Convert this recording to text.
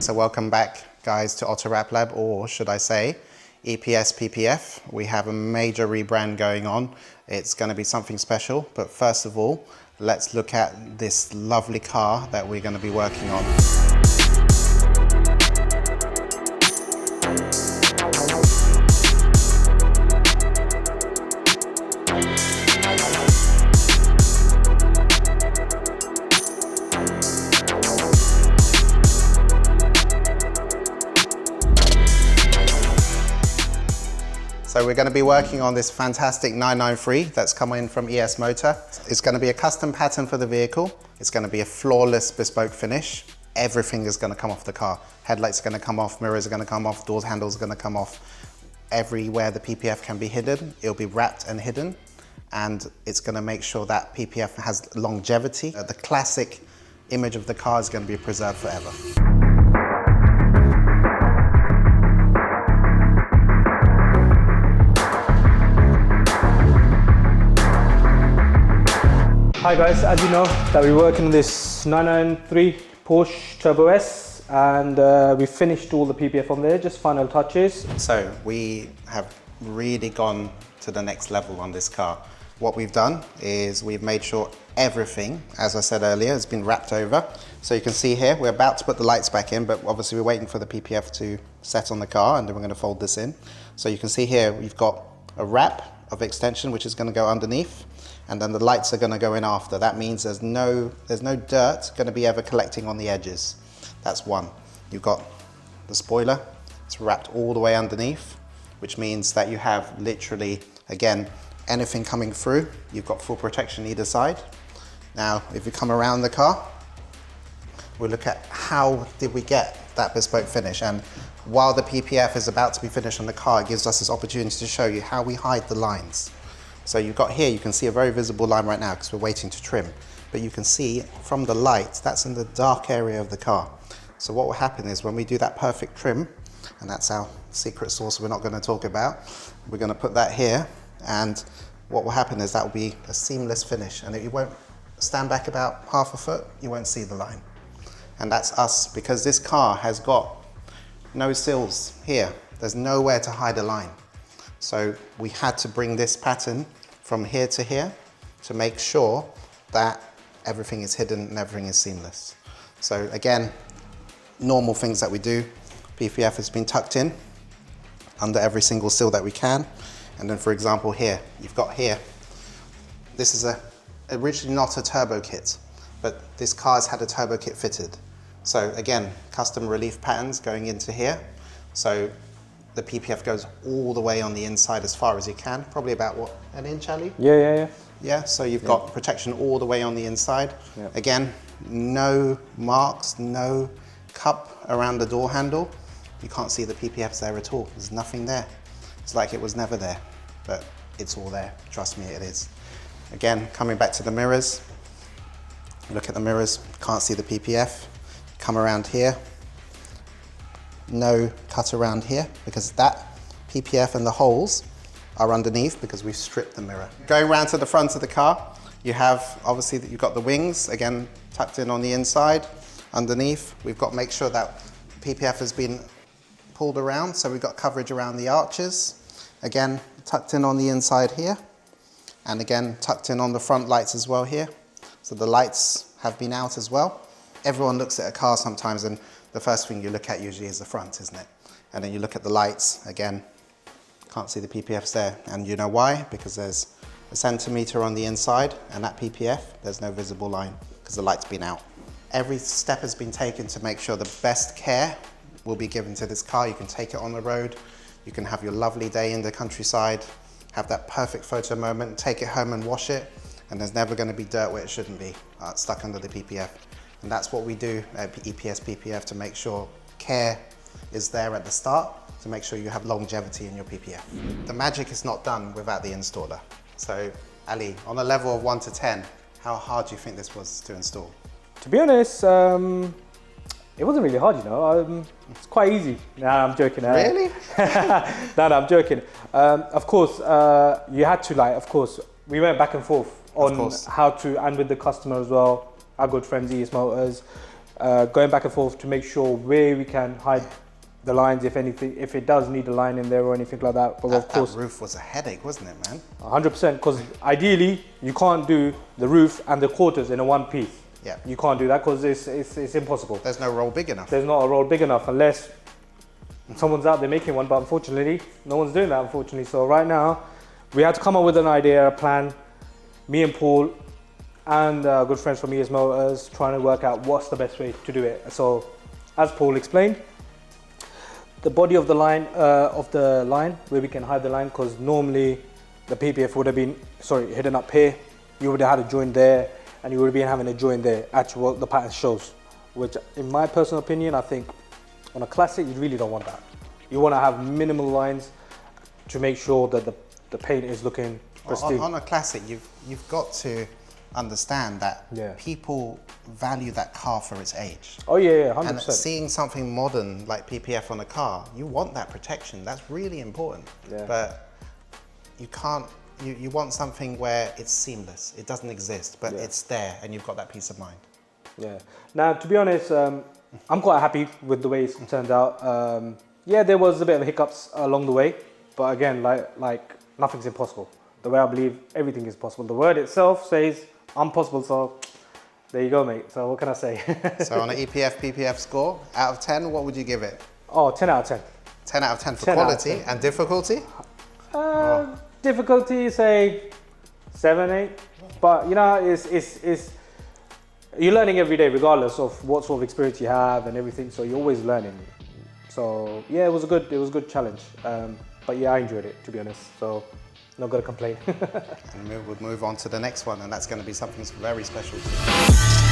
So welcome back, guys, to Auto Wrap Lab, or should I say EPS PPF. We have a major rebrand going on. It's going to be something special, but first of all, let's look at this lovely car that we're going to be working on. So we're going to be working on this fantastic 993 that's come in from ES Motor. It's going to be a custom pattern for the vehicle. It's going to be a flawless bespoke finish. Everything is going to come off the car. Headlights are going to come off, mirrors are going to come off, doors handles are going to come off. Everywhere the PPF can be hidden, it'll be wrapped and hidden. And it's going to make sure that PPF has longevity. The classic image of the car is going to be preserved forever. Hi guys, as you know that we're working on this 993 Porsche Turbo S, and we finished all the PPF on there, just final touches. So we have really gone to the next level on this car. What we've done is we've made sure everything, as I said earlier, has been wrapped over. So you can see here, we're about to put the lights back in, but obviously we're waiting for the PPF to set on the car, and then we're going to fold this in. So you can see here, we've got a wrap of extension, which is going to go underneath. And then the lights are going to go in after. That means there's no dirt going to be ever collecting on the edges. That's one. You've got the spoiler. It's wrapped all the way underneath, which means that you have literally, again, anything coming through. You've got full protection either side. Now, if you come around the car, we'll look at how did we get that bespoke finish. And while the PPF is about to be finished on the car, it gives us this opportunity to show you how we hide the lines. So you've got here, you can see a very visible line right now because we're waiting to trim. But you can see from the light, that's in the dark area of the car. So what will happen is when we do that perfect trim, and that's our secret sauce we're not going to talk about, we're going to put that here, and what will happen is that will be a seamless finish, and it won't stand back about half a foot, you won't see the line. And that's us, because this car has got no sills here. There's nowhere to hide a line. So we had to bring this pattern from here to here to make sure that everything is hidden and everything is seamless. So again, normal things that we do. PPF has been tucked in under every single sill that we can. And then for example here, you've got here, this is originally not a turbo kit, but this car's had a turbo kit fitted. So again, custom relief patterns going into here. So the PPF goes all the way on the inside as far as you can, probably about what, an inch, Ali? Yeah. Yeah, so you've got protection all the way on the inside. Yeah. Again, no marks, no cup around the door handle. You can't see the PPFs there at all. There's nothing there. It's like it was never there, but it's all there. Trust me, it is. Again, coming back to the mirrors, look at the mirrors, can't see the PPF. Come around here. No cut around here because that PPF and the holes are underneath because we've stripped the mirror. Going round to the front of the car, you have obviously that you've got the wings again tucked in on the inside. Underneath, we've got to make sure that PPF has been pulled around, so we've got coverage around the arches. Again, tucked in on the inside here, and again tucked in on the front lights as well here. So the lights have been out as well. Everyone looks at a car sometimes and the first thing you look at usually is the front, isn't it? And then you look at the lights, again, can't see the PPFs there. And you know why? Because there's a centimetre on the inside and that PPF, there's no visible line because the light's been out. Every step has been taken to make sure the best care will be given to this car. You can take it on the road, you can have your lovely day in the countryside, have that perfect photo moment, take it home and wash it, and there's never going to be dirt where it shouldn't be, stuck under the PPF. And that's what we do at EPS PPF to make sure care is there at the start, to make sure you have longevity in your PPF. The magic is not done without the installer. So Ali, on a level of 1 to 10, how hard do you think this was to install? To be honest, it wasn't really hard, you know. It's quite easy. Nah, I'm joking. Really? No, I'm joking. Of course, you had to of course, we went back and forth on how to, and with the customer as well. Our good friends, ES Motors, going back and forth to make sure where we can hide the lines, if anything, if it does need a line in there or anything like that. But of course, that roof was a headache, wasn't it, man? 100%, because ideally you can't do the roof and the quarters in a one piece. Yeah. You can't do that because it's impossible. There's no roll big enough. There's not a roll big enough unless someone's out there making one, but unfortunately, no one's doing that, unfortunately. So right now, we had to come up with an idea, a plan, me and Paul, and good friends from ES Motors, trying to work out what's the best way to do it. So, as Paul explained, the body of the line, where we can hide the line, because normally the PPF would have been, hidden up here, you would have had a joint there, and you would have been having a joint there, actually what the pattern shows, which in my personal opinion, I think on a classic, you really don't want that. You want to have minimal lines to make sure that the paint is looking pristine. On a classic, you've got to understand that people value that car for its age. Oh yeah, 100%. And seeing something modern like PPF on a car, you want that protection. That's really important. Yeah. But you can't. You want something where it's seamless. It doesn't exist, but it's there, and you've got that peace of mind. Yeah. Now, to be honest, I'm quite happy with the way it's turned out. Yeah, there was a bit of hiccups along the way, but again, like nothing's impossible. The way I believe everything is possible. The word itself says impossible, so there you go, mate. So what can I say? So on an EPF PPF score, out of 10, what would you give it? Oh, 10 out of 10. 10 out of 10 for 10 quality and difficulty? Difficulty, say 7, 8. But you know, it's you're learning every day, regardless of what sort of experience you have and everything. So you're always learning. So yeah, it was a good challenge. But yeah, I enjoyed it, to be honest. So not gonna complain. And we'll move on to the next one, and that's going to be something very special too.